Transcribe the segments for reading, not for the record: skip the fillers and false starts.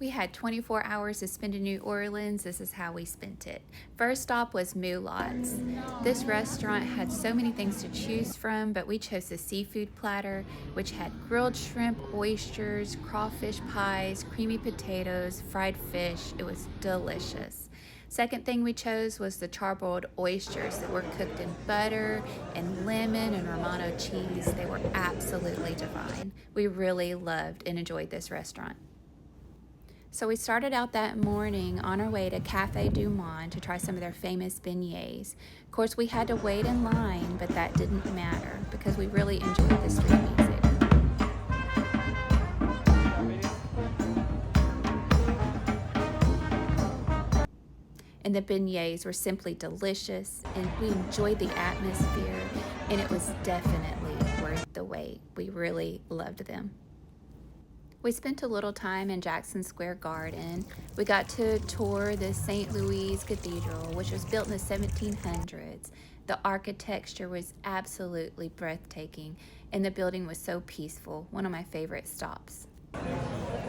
We had 24 hours to spend in New Orleans. This is how we spent it. First stop was Mulat's. This restaurant had so many things to choose from, but we chose the seafood platter, which had grilled shrimp, oysters, crawfish pies, creamy potatoes, fried fish. It was delicious. Second thing we chose was the charboiled oysters that were cooked in butter and lemon and Romano cheese. They were absolutely divine. We really loved and enjoyed this restaurant. So we started out that morning on our way to Cafe Du Monde to try some of their famous beignets. Of course, we had to wait in line, but that didn't matter because we really enjoyed the street music. And the beignets were simply delicious, and we enjoyed the atmosphere, and it was definitely worth the wait. We really loved them. We spent a little time in Jackson Square Garden. We got to tour the St. Louis Cathedral, which was built in the 1700s. The architecture was absolutely breathtaking, and the building was so peaceful, one of my favorite stops.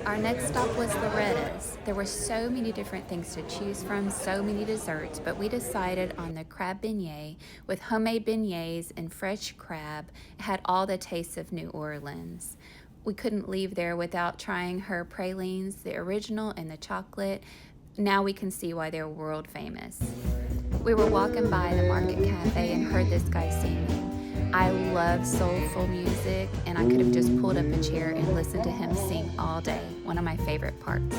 Our next stop was Loretta's. There were so many different things to choose from, so many desserts, but we decided on the crab beignet with homemade beignets and fresh crab. It had all the tastes of New Orleans. We couldn't leave there without trying her pralines, the original and the chocolate. Now we can see why they're world famous. We were walking by the Market Cafe and heard this guy singing. I love soulful music, and I could have just pulled up a chair and listened to him sing all day. One of my favorite parts.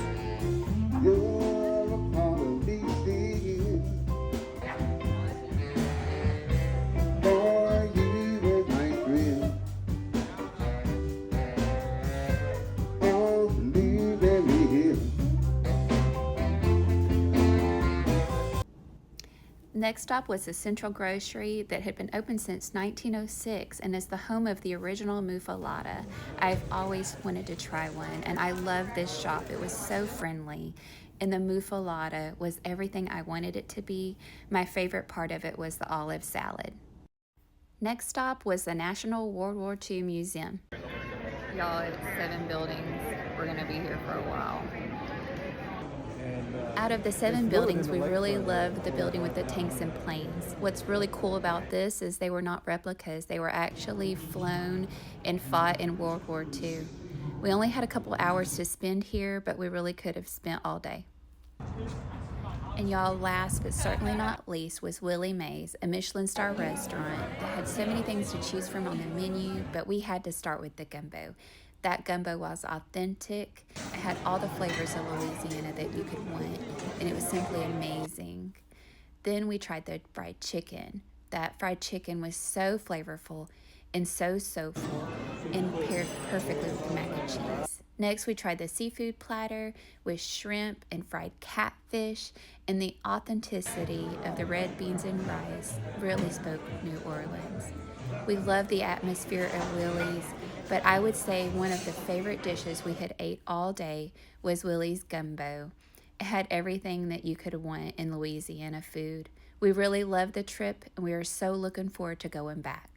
Next stop was the Central Grocery that had been open since 1906 and is the home of the original muffaletta. I've always wanted to try one, and I love this shop. It was so friendly, and the muffaletta was everything I wanted it to be. My favorite part of it was the olive salad. Next stop was the National World War II Museum. Y'all, it's 7 buildings. We're gonna be here for a while. Out of the 7 buildings, we really loved the building with the tanks and planes. What's really cool about this is they were not replicas. They were actually flown and fought in World War II. We only had a couple hours to spend here, but we really could have spent all day. And y'all, last but certainly not least was Willie Mae's, a Michelin star restaurant that had so many things to choose from on the menu, but we had to start with the gumbo. That gumbo was authentic. It had all the flavors of Louisiana that you could want, and it was simply amazing. Then we tried the fried chicken. That fried chicken was so flavorful and so soulful and paired perfectly with mac and cheese. Next, we tried the seafood platter with shrimp and fried catfish, and the authenticity of the red beans and rice really spoke New Orleans. We loved the atmosphere of Willie's, but I would say one of the favorite dishes we had ate all day was Willie's gumbo. It had everything that you could want in Louisiana food. We really loved the trip, and we are so looking forward to going back.